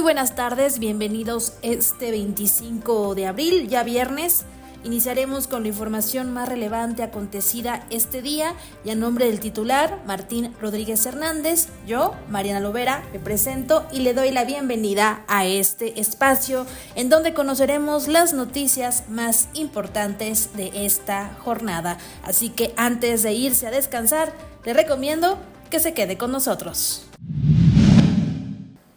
buenas tardes, bienvenidos este 25 de abril, ya viernes. Iniciaremos con la información más relevante acontecida este día y a nombre del titular, Martín Rodríguez Hernández, yo, Mariana Lovera, me presento y le doy la bienvenida a este espacio en donde conoceremos las noticias más importantes de esta jornada. Así que antes de irse a descansar, le recomiendo que se quede con nosotros.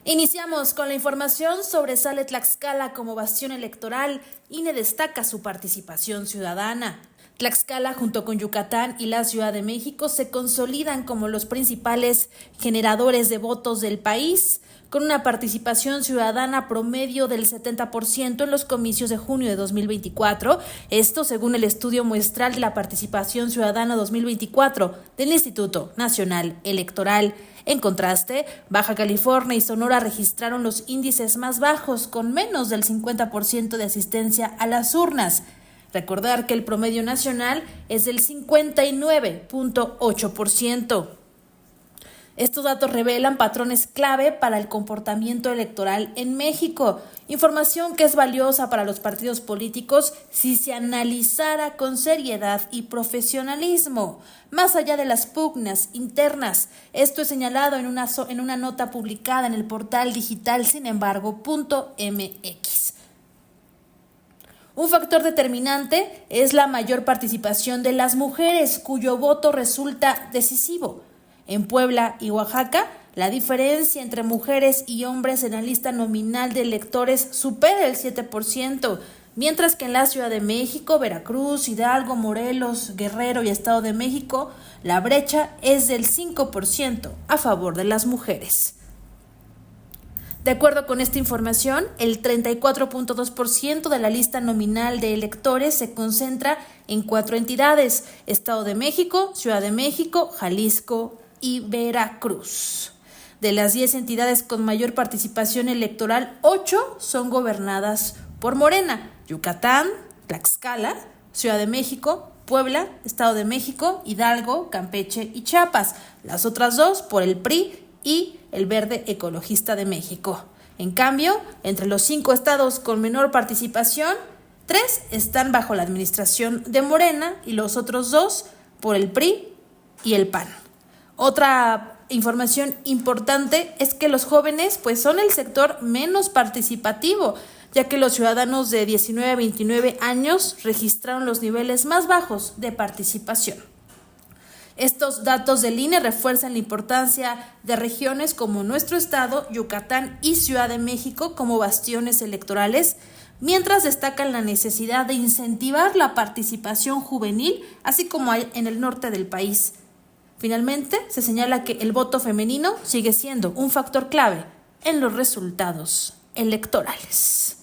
Iniciamos con la información. Sobresale Tlaxcala como bastión electoral. INE destaca su participación ciudadana. Tlaxcala, junto con Yucatán y la Ciudad de México, se consolidan como los principales generadores de votos del país, con una participación ciudadana promedio del 70% en los comicios de junio de 2024. Esto según el estudio muestral de la participación ciudadana 2024 del Instituto Nacional Electoral. En contraste, Baja California y Sonora registraron los índices más bajos, con menos del 50% de asistencia a las urnas. Recordar que el promedio nacional es del 59.8%. Estos datos revelan patrones clave para el comportamiento electoral en México, información que es valiosa para los partidos políticos si se analizara con seriedad y profesionalismo, más allá de las pugnas internas. Esto es señalado en una nota publicada en el portal digital sinembargo.mx. Un factor determinante es la mayor participación de las mujeres, cuyo voto resulta decisivo. En Puebla y Oaxaca, la diferencia entre mujeres y hombres en la lista nominal de electores supera el 7%, mientras que en la Ciudad de México, Veracruz, Hidalgo, Morelos, Guerrero y Estado de México, la brecha es del 5% a favor de las mujeres. De acuerdo con esta información, el 34.2% de la lista nominal de electores se concentra en 4 entidades: Estado de México, Ciudad de México, Jalisco y Veracruz. De las 10 entidades con mayor participación electoral, 8 son gobernadas por Morena: Yucatán, Tlaxcala, Ciudad de México, Puebla, Estado de México, Hidalgo, Campeche y Chiapas. Las otras 2 por el PRI y el Verde Ecologista de México. En cambio, entre los 5 estados con menor participación, 3 están bajo la administración de Morena y los otros 2 por el PRI y el PAN. Otra información importante es que los jóvenes son el sector menos participativo, ya que los ciudadanos de 19 a 29 años registraron los niveles más bajos de participación. Estos datos del INE refuerzan la importancia de regiones como nuestro estado, Yucatán y Ciudad de México como bastiones electorales, mientras destacan la necesidad de incentivar la participación juvenil, así como hay en el norte del país. Finalmente, se señala que el voto femenino sigue siendo un factor clave en los resultados electorales.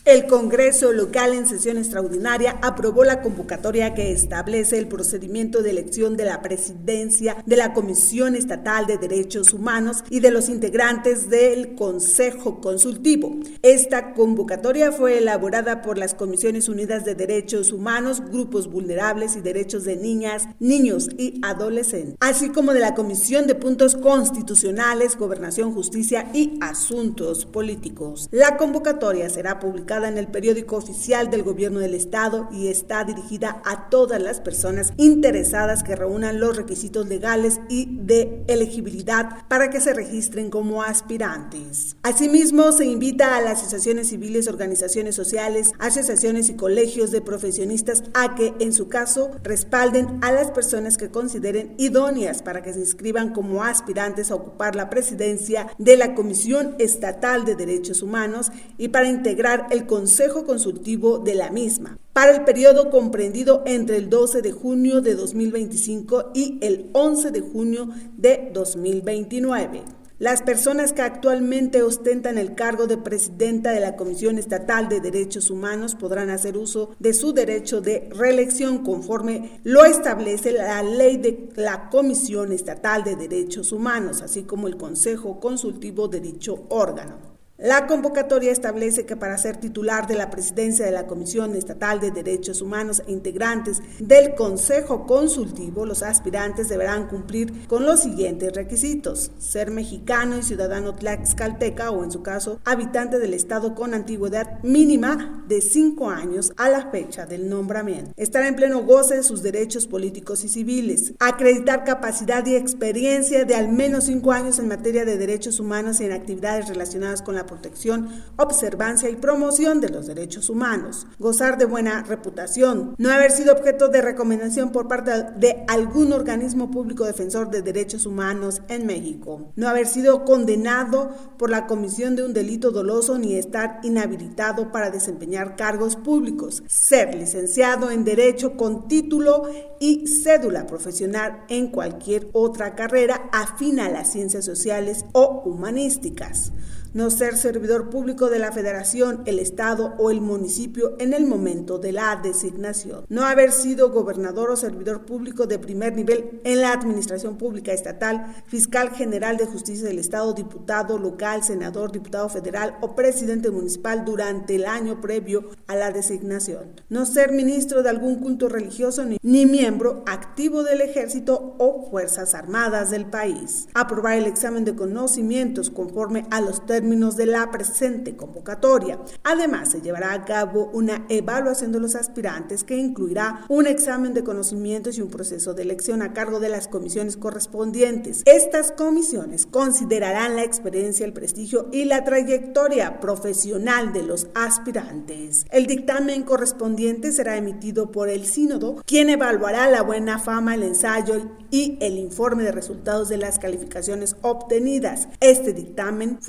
El Congreso local en sesión extraordinaria aprobó la convocatoria que establece el procedimiento de elección de la presidencia de la Comisión Estatal de Derechos Humanos y de los integrantes del Consejo Consultivo. Esta convocatoria fue elaborada por las Comisiones Unidas de Derechos Humanos, Grupos Vulnerables y Derechos de Niñas, Niños y Adolescentes, así como de la Comisión de Puntos Constitucionales, Gobernación, Justicia y Asuntos Políticos. La convocatoria será publicada en el periódico oficial del Gobierno del Estado y está dirigida a todas las personas interesadas que reúnan los requisitos legales y de elegibilidad para que se registren como aspirantes. Asimismo, se invita a las asociaciones civiles, organizaciones sociales, asociaciones y colegios de profesionistas a que, en su caso, respalden a las personas que consideren idóneas para que se inscriban como aspirantes a ocupar la presidencia de la Comisión Estatal de Derechos Humanos y para integrar el Consejo Consultivo de la misma, para el periodo comprendido entre el 12 de junio de 2025 y el 11 de junio de 2029. Las personas que actualmente ostentan el cargo de presidenta de la Comisión Estatal de Derechos Humanos podrán hacer uso de su derecho de reelección conforme lo establece la ley de la Comisión Estatal de Derechos Humanos, así como el Consejo Consultivo de dicho órgano. La convocatoria establece que para ser titular de la presidencia de la Comisión Estatal de Derechos Humanos e integrantes del Consejo Consultivo, los aspirantes deberán cumplir con los siguientes requisitos: ser mexicano y ciudadano tlaxcalteca o, en su caso, habitante del estado con antigüedad mínima de 5 años a la fecha del nombramiento, estar en pleno goce de sus derechos políticos y civiles, acreditar capacidad y experiencia de al menos 5 años en materia de derechos humanos y en actividades relacionadas con la protección, observancia y promoción de los derechos humanos, gozar de buena reputación, no haber sido objeto de recomendación por parte de algún organismo público defensor de derechos humanos en México, no haber sido condenado por la comisión de un delito doloso ni estar inhabilitado para desempeñar cargos públicos, ser licenciado en Derecho con título y cédula profesional en cualquier otra carrera afín a las ciencias sociales o humanísticas, no ser servidor público de la Federación, el Estado o el municipio en el momento de la designación, no haber sido gobernador o servidor público de primer nivel en la Administración Pública Estatal, fiscal general de justicia del Estado, diputado local, senador, diputado federal o presidente municipal durante el año previo a la designación, no ser ministro de algún culto religioso ni miembro activo del Ejército o Fuerzas Armadas del país, aprobar el examen de conocimientos conforme a los términos de la presente convocatoria. Además, se llevará a cabo una evaluación de los aspirantes que incluirá un examen de conocimientos y un proceso de elección a cargo de las comisiones correspondientes. Estas comisiones considerarán la experiencia, el prestigio y la trayectoria profesional de los aspirantes. El dictamen correspondiente será emitido por el sínodo, quien evaluará la buena fama, el ensayo y el informe de resultados de las calificaciones obtenidas. Este dictamen,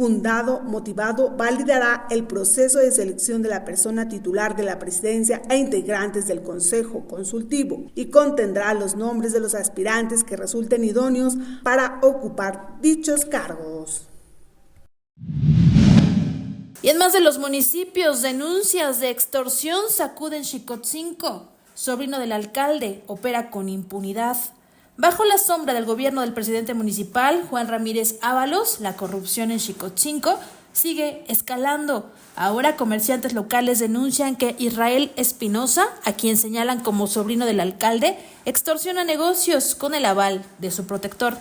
motivado, validará el proceso de selección de la persona titular de la presidencia e integrantes del Consejo Consultivo y contendrá los nombres de los aspirantes que resulten idóneos para ocupar dichos cargos. Y en más de los municipios, denuncias de extorsión sacuden Xicotzinco. Sobrino del alcalde opera con impunidad. Bajo la sombra del gobierno del presidente municipal, Juan Ramírez Ábalos, la corrupción en Xicotzinco sigue escalando. Ahora comerciantes locales denuncian que Israel Espinosa, a quien señalan como sobrino del alcalde, extorsiona negocios con el aval de su protector.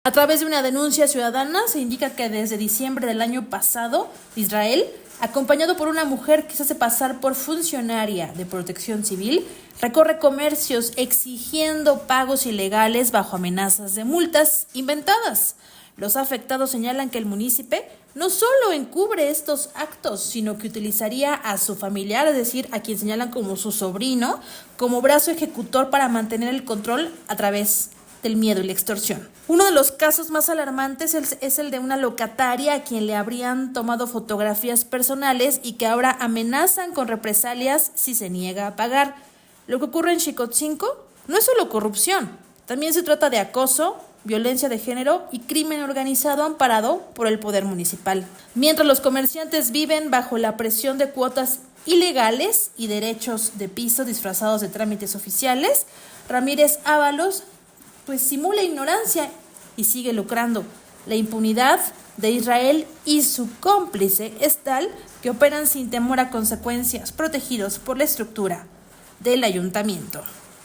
A través de una denuncia ciudadana se indica que desde diciembre del año pasado, Israel, acompañado por una mujer que se hace pasar por funcionaria de protección civil, recorre comercios exigiendo pagos ilegales bajo amenazas de multas inventadas. Los afectados señalan que el municipio no solo encubre estos actos, sino que utilizaría a su familiar, es decir, a quien señalan como su sobrino, como brazo ejecutor para mantener el control a través del miedo y la extorsión. Uno de los casos más alarmantes es el de una locataria a quien le habrían tomado fotografías personales y que ahora amenazan con represalias si se niega a pagar. Lo que ocurre en Xicotzinco no es solo corrupción, también se trata de acoso, violencia de género y crimen organizado amparado por el poder municipal. Mientras los comerciantes viven bajo la presión de cuotas ilegales y derechos de piso disfrazados de trámites oficiales, Ramírez Ábalos simula ignorancia y sigue lucrando. La impunidad de Israel y su cómplice es tal que operan sin temor a consecuencias, protegidos por la estructura del ayuntamiento.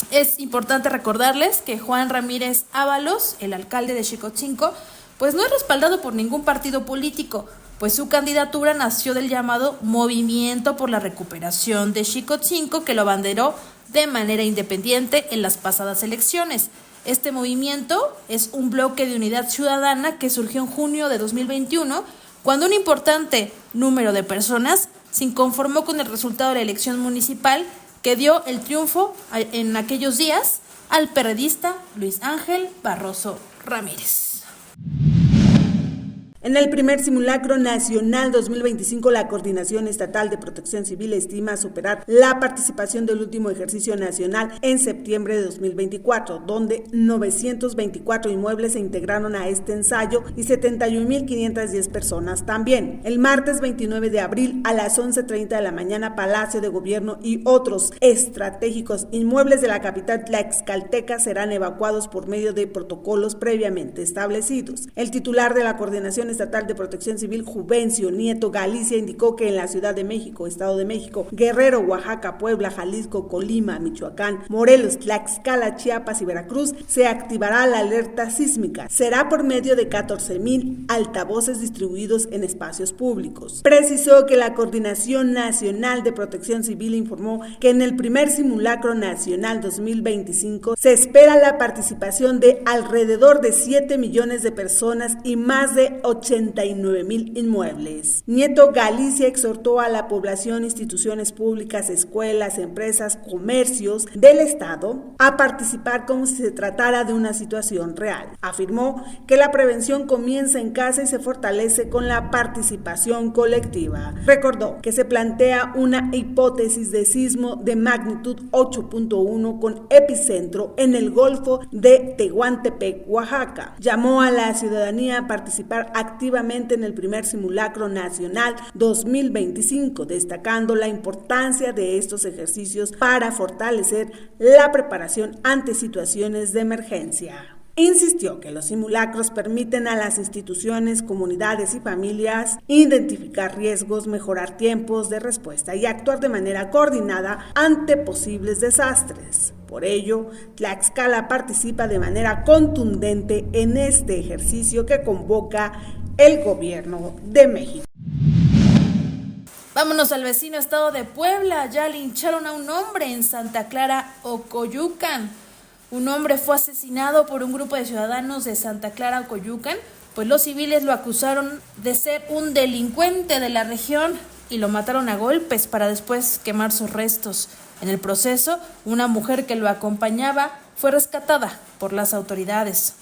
Es importante recordarles que Juan Ramírez Ábalos, el alcalde de Xicotzinco, no es respaldado por ningún partido político, pues su candidatura nació del llamado Movimiento por la Recuperación de Xicotzinco, que lo abanderó de manera independiente en las pasadas elecciones. Este movimiento es un bloque de unidad ciudadana que surgió en junio de 2021, cuando un importante número de personas se inconformó con el resultado de la elección municipal que dio el triunfo en aquellos días al perredista Luis Ángel Barroso Ramírez. En el primer simulacro nacional 2025, la Coordinación Estatal de Protección Civil estima superar la participación del último ejercicio nacional en septiembre de 2024, donde 924 inmuebles se integraron a este ensayo y 71.510 personas también. El martes 29 de abril a las 11:30 de la mañana, Palacio de Gobierno y otros estratégicos inmuebles de la capital tlaxcalteca serán evacuados por medio de protocolos previamente establecidos. El titular de la Coordinación Estatal de Protección Civil, Juvencio Nieto Galicia, indicó que en la Ciudad de México, Estado de México, Guerrero, Oaxaca, Puebla, Jalisco, Colima, Michoacán, Morelos, Tlaxcala, Chiapas y Veracruz se activará la alerta sísmica. Será por medio de 14,000 altavoces distribuidos en espacios públicos. Precisó que la Coordinación Nacional de Protección Civil informó que en el primer simulacro nacional 2025 se espera la participación de alrededor de 7 millones de personas y más de 89,000 inmuebles. Nieto Galicia exhortó a la población, instituciones públicas, escuelas, empresas, comercios del Estado a participar como si se tratara de una situación real. Afirmó que la prevención comienza en casa y se fortalece con la participación colectiva. Recordó que se plantea una hipótesis de sismo de magnitud 8.1 con epicentro en el Golfo de Tehuantepec, Oaxaca. Llamó a la ciudadanía a participar activamente en el primer simulacro nacional 2025, destacando la importancia de estos ejercicios para fortalecer la preparación ante situaciones de emergencia. Insistió que los simulacros permiten a las instituciones, comunidades y familias identificar riesgos, mejorar tiempos de respuesta y actuar de manera coordinada ante posibles desastres. Por ello, Tlaxcala participa de manera contundente en este ejercicio que convoca el Gobierno de México. Vámonos al vecino estado de Puebla. Ya lincharon a un hombre en Santa Clara, Ocoyucan. Un hombre fue asesinado por un grupo de ciudadanos de Santa Clara, Ocoyucan, pues los civiles lo acusaron de ser un delincuente de la región y lo mataron a golpes para después quemar sus restos. En el proceso, una mujer que lo acompañaba fue rescatada por las autoridades.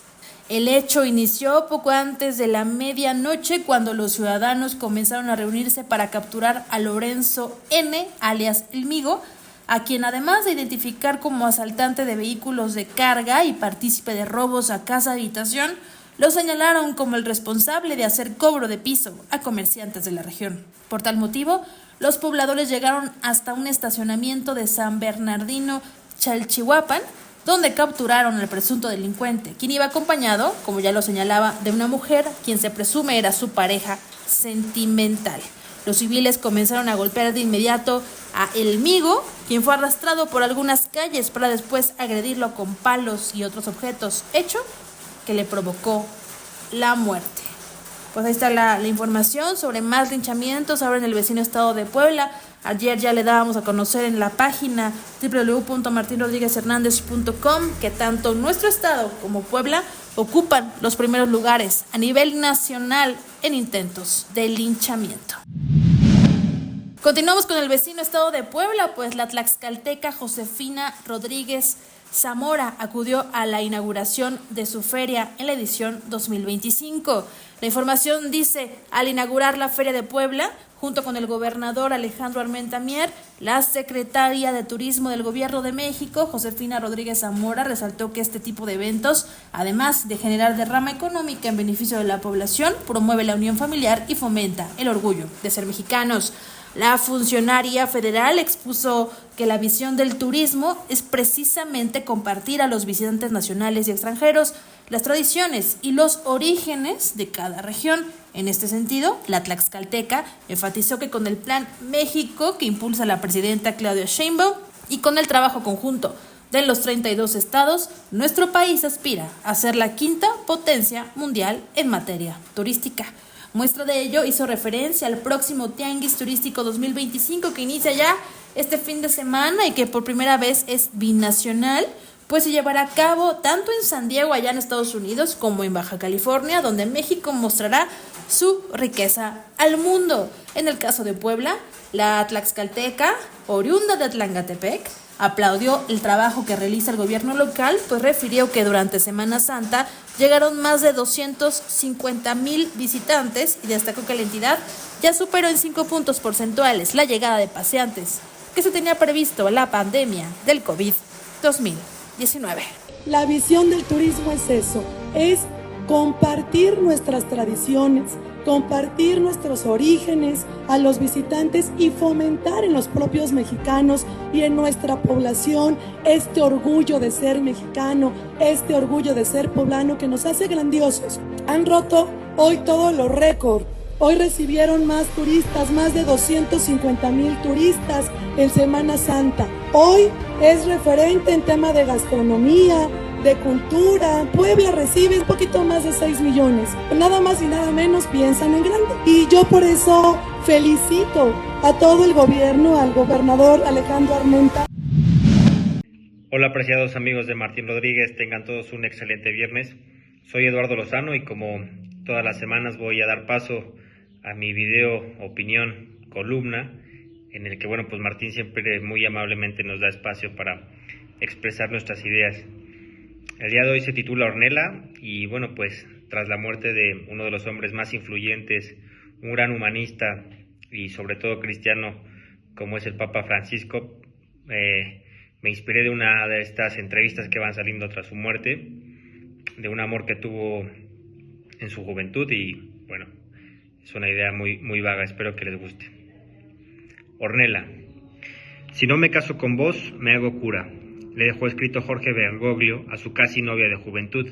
El hecho inició poco antes de la medianoche, cuando los ciudadanos comenzaron a reunirse para capturar a Lorenzo N., alias El Migo, a quien, además de identificar como asaltante de vehículos de carga y partícipe de robos a casa habitación, lo señalaron como el responsable de hacer cobro de piso a comerciantes de la región. Por tal motivo, los pobladores llegaron hasta un estacionamiento de San Bernardino, Chalchihuapan, donde capturaron al presunto delincuente, quien iba acompañado, como ya lo señalaba, de una mujer, quien se presume era su pareja sentimental. Los civiles comenzaron a golpear de inmediato a El Migo, quien fue arrastrado por algunas calles para después agredirlo con palos y otros objetos, hecho que le provocó la muerte. Pues ahí está la información sobre más linchamientos ahora en el vecino estado de Puebla. Ayer ya le dábamos a conocer en la página www.martinrodriguezhernandez.com que tanto nuestro estado como Puebla ocupan los primeros lugares a nivel nacional en intentos de linchamiento. Continuamos con el vecino estado de Puebla, pues la tlaxcalteca Josefina Rodríguez Zamora acudió a la inauguración de su feria en la edición 2025. La información dice, al inaugurar la Feria de Puebla, junto con el gobernador Alejandro Armenta Mier, la secretaria de Turismo del Gobierno de México, Josefina Rodríguez Zamora, resaltó que este tipo de eventos, además de generar derrama económica en beneficio de la población, promueve la unión familiar y fomenta el orgullo de ser mexicanos. La funcionaria federal expuso que la visión del turismo es precisamente compartir a los visitantes nacionales y extranjeros las tradiciones y los orígenes de cada región. En este sentido, la tlaxcalteca enfatizó que con el Plan México que impulsa la presidenta Claudia Sheinbaum y con el trabajo conjunto de los 32 estados, nuestro país aspira a ser la quinta potencia mundial en materia turística. Muestra de ello hizo referencia al próximo Tianguis Turístico 2025 que inicia ya este fin de semana y que por primera vez es binacional, pues se llevará a cabo tanto en San Diego, allá en Estados Unidos, como en Baja California, donde México mostrará su riqueza al mundo. En el caso de Puebla, la tlaxcalteca, oriunda de Tlangatepec, aplaudió el trabajo que realiza el gobierno local, pues refirió que durante Semana Santa llegaron más de 250,000 visitantes y destacó que la entidad ya superó en 5 puntos porcentuales la llegada de paseantes que se tenía previsto la pandemia del COVID-2019. La visión del turismo es eso, es compartir nuestras tradiciones, compartir nuestros orígenes a los visitantes y fomentar en los propios mexicanos y en nuestra población este orgullo de ser mexicano, este orgullo de ser poblano que nos hace grandiosos. Han roto hoy todos los récords. Hoy recibieron más turistas, más de 250,000 turistas en Semana Santa. Hoy es referente en tema de gastronomía, de cultura. Puebla recibe un poquito más de 6 millones. Nada más y nada menos piensan en grande. Y yo por eso felicito a todo el gobierno, al gobernador Alejandro Armenta. Hola apreciados amigos de Martín Rodríguez, tengan todos un excelente viernes. Soy Eduardo Lozano y como todas las semanas voy a dar paso a mi video opinión columna en el que pues Martín siempre muy amablemente nos da espacio para expresar nuestras ideas. El día de hoy se titula Ornella y pues tras la muerte de uno de los hombres más influyentes, un gran humanista y sobre todo cristiano como es el Papa Francisco, me inspiré de una de estas entrevistas que van saliendo tras su muerte, de un amor que tuvo en su juventud y es una idea muy vaga, espero que les guste. Ornella. Si no me caso con vos, me hago cura, le dejó escrito Jorge Bergoglio a su casi novia de juventud,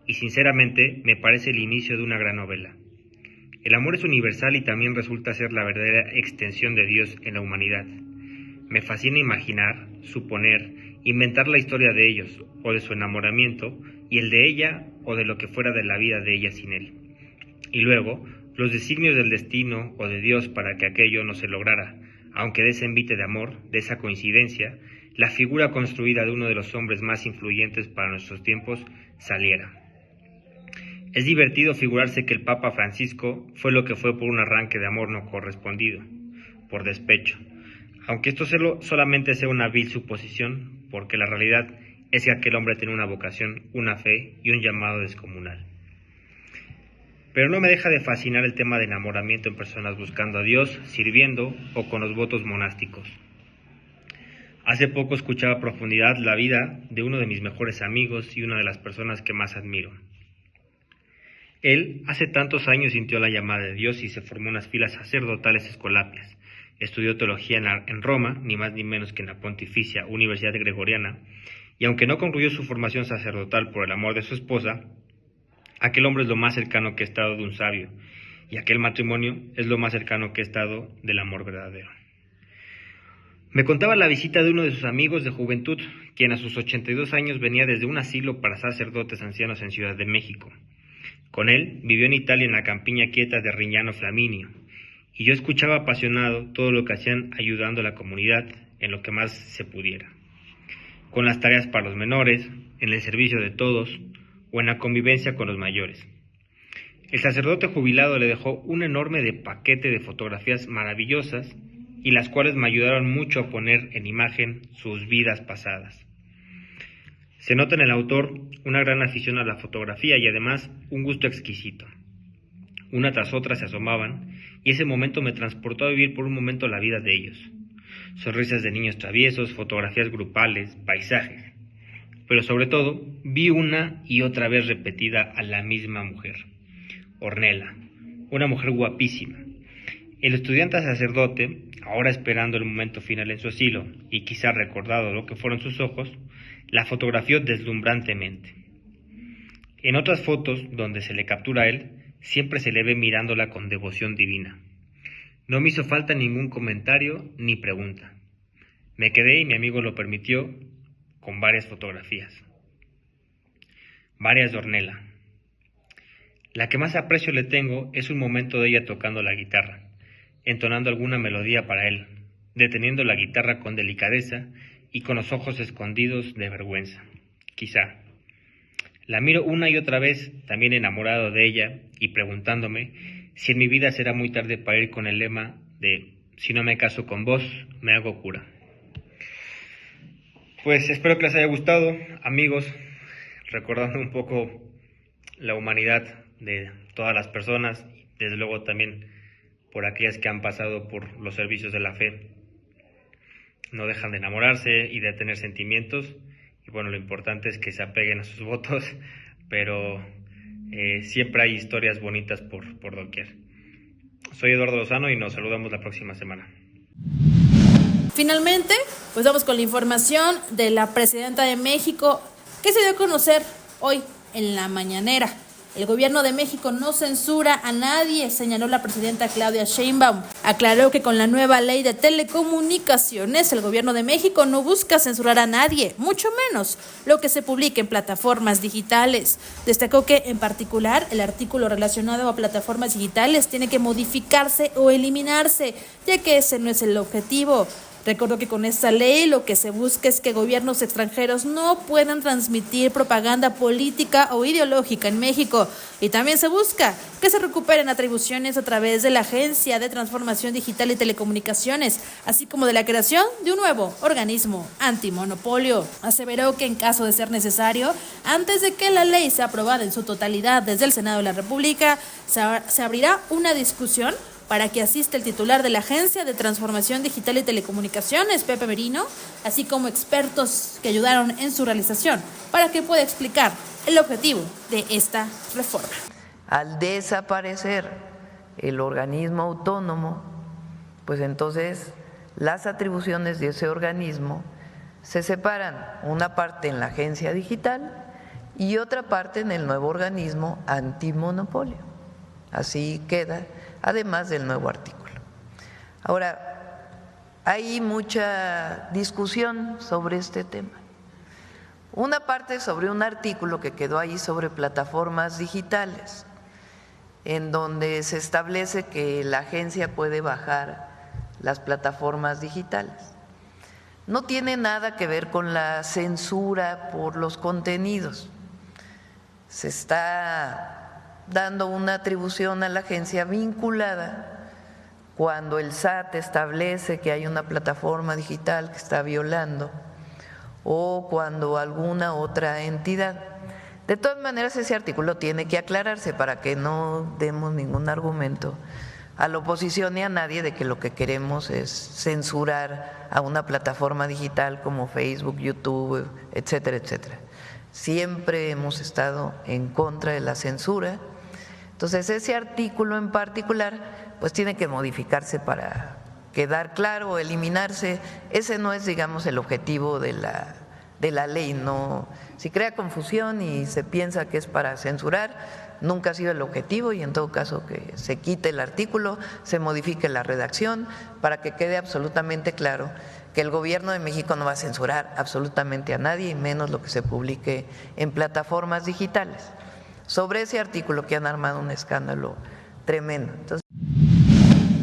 y sinceramente me parece el inicio de una gran novela. El amor es universal y también resulta ser la verdadera extensión de Dios en la humanidad. Me fascina imaginar, suponer, inventar la historia de ellos, o de su enamoramiento, y el de ella, o de lo que fuera de la vida de ella sin él. Y luego, los designios del destino o de Dios para que aquello no se lograra, aunque de ese envite de amor, de esa coincidencia, la figura construida de uno de los hombres más influyentes para nuestros tiempos saliera. Es divertido figurarse que el Papa Francisco fue lo que fue por un arranque de amor no correspondido, por despecho, aunque esto solamente sea una vil suposición, porque la realidad es que aquel hombre tiene una vocación, una fe y un llamado descomunal. Pero no me deja de fascinar el tema de enamoramiento en personas buscando a Dios, sirviendo o con los votos monásticos. Hace poco escuchaba a profundidad la vida de uno de mis mejores amigos y una de las personas que más admiro. Él hace tantos años sintió la llamada de Dios y se formó unas filas sacerdotales escolapias. Estudió teología en Roma, ni más ni menos que en la Pontificia Universidad Gregoriana, y aunque no concluyó su formación sacerdotal por el amor de su esposa, aquel hombre es lo más cercano que he estado de un sabio, y aquel matrimonio es lo más cercano que he estado del amor verdadero. Me contaba la visita de uno de sus amigos de juventud, quien a sus 82 años venía desde un asilo para sacerdotes ancianos en Ciudad de México. Con él vivió en Italia en la campiña quieta de Rignano Flaminio, y yo escuchaba apasionado todo lo que hacían ayudando a la comunidad en lo que más se pudiera, con las tareas para los menores, en el servicio de todos o en la convivencia con los mayores. El sacerdote jubilado le dejó un enorme paquete de fotografías maravillosas y las cuales me ayudaron mucho a poner en imagen sus vidas pasadas. Se nota en el autor una gran afición a la fotografía y además un gusto exquisito. Una tras otra se asomaban y ese momento me transportó a vivir por un momento la vida de ellos. Sonrisas de niños traviesos, fotografías grupales, paisajes. Pero sobre todo, vi una y otra vez repetida a la misma mujer, Ornella, una mujer guapísima. El estudiante sacerdote, ahora esperando el momento final en su asilo y quizá recordado lo que fueron sus ojos, la fotografió deslumbrantemente. En otras fotos, donde se le captura a él, siempre se le ve mirándola con devoción divina. No me hizo falta ningún comentario ni pregunta. Me quedé y mi amigo lo permitió con varias fotografías. Varias de Ornella. La que más aprecio le tengo es un momento de ella tocando la guitarra, entonando alguna melodía para él, deteniendo la guitarra con delicadeza y con los ojos escondidos de vergüenza, quizá. La miro una y otra vez, también enamorado de ella, y preguntándome si en mi vida será muy tarde para ir con el lema de si no me caso con vos, me hago cura. Pues espero que les haya gustado, amigos, recordando un poco la humanidad de todas las personas, desde luego también por aquellas que han pasado por los servicios de la fe. No dejan de enamorarse y de tener sentimientos, y lo importante es que se apeguen a sus votos, pero siempre hay historias bonitas por doquier. Soy Eduardo Lozano y nos saludamos la próxima semana. Finalmente, pues vamos con la información de la presidenta de México, que se dio a conocer hoy en la mañanera. El gobierno de México no censura a nadie, señaló la presidenta Claudia Sheinbaum. Aclaró que con la nueva ley de telecomunicaciones, el gobierno de México no busca censurar a nadie, mucho menos lo que se publique en plataformas digitales. Destacó que, en particular, el artículo relacionado a plataformas digitales tiene que modificarse o eliminarse, ya que ese no es el objetivo. Recordó que con esta ley lo que se busca es que gobiernos extranjeros no puedan transmitir propaganda política o ideológica en México, y también se busca que se recuperen atribuciones a través de la Agencia de Transformación Digital y Telecomunicaciones, así como de la creación de un nuevo organismo antimonopolio. Aseveró que en caso de ser necesario, antes de que la ley sea aprobada en su totalidad desde el Senado de la República, se abrirá una discusión para que asista el titular de la Agencia de Transformación Digital y Telecomunicaciones, Pepe Merino, así como expertos que ayudaron en su realización, para que pueda explicar el objetivo de esta reforma. Al desaparecer el organismo autónomo, pues entonces las atribuciones de ese organismo se separan, una parte en la Agencia Digital y otra parte en el nuevo organismo antimonopolio. Así queda, además del nuevo artículo. Ahora, hay mucha discusión sobre este tema. Una parte sobre un artículo que quedó ahí sobre plataformas digitales, en donde se establece que la agencia puede bajar las plataformas digitales. No tiene nada que ver con la censura por los contenidos. Se está dando una atribución a la agencia vinculada cuando el SAT establece que hay una plataforma digital que está violando o cuando alguna otra entidad. De todas maneras, ese artículo tiene que aclararse para que no demos ningún argumento a la oposición ni a nadie de que lo que queremos es censurar a una plataforma digital como Facebook, YouTube, etcétera, etcétera. Siempre hemos estado en contra de la censura. Entonces, ese artículo en particular, pues tiene que modificarse para quedar claro o eliminarse. Ese no es, digamos, el objetivo de la ley. No, si crea confusión y se piensa que es para censurar, nunca ha sido el objetivo, y en todo caso que se quite el artículo, se modifique la redacción para que quede absolutamente claro que el gobierno de México no va a censurar absolutamente a nadie, y menos lo que se publique en plataformas digitales. Sobre ese artículo que han armado un escándalo tremendo. Entonces,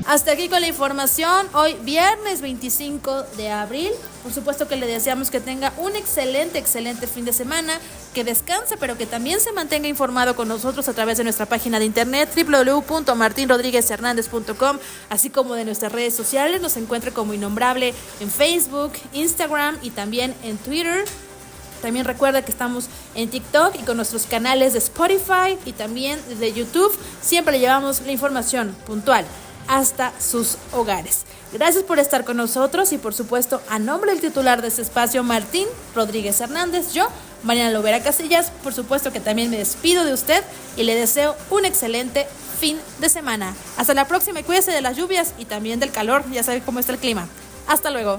hasta aquí con la información, hoy viernes 25 de abril. Por supuesto que le deseamos que tenga un excelente fin de semana, que descanse, pero que también se mantenga informado con nosotros a través de nuestra página de internet www.martinrodriguezhernandez.com, así como de nuestras redes sociales. Nos encuentra como Innombrable en Facebook, Instagram y también en Twitter. También recuerda que estamos en TikTok y con nuestros canales de Spotify y también de YouTube. Siempre le llevamos la información puntual hasta sus hogares. Gracias por estar con nosotros y, por supuesto, a nombre del titular de este espacio, Martín Rodríguez Hernández, yo, Mariana Lovera Casillas, por supuesto que también me despido de usted y le deseo un excelente fin de semana. Hasta la próxima y cuídese de las lluvias y también del calor, ya sabe cómo está el clima. Hasta luego.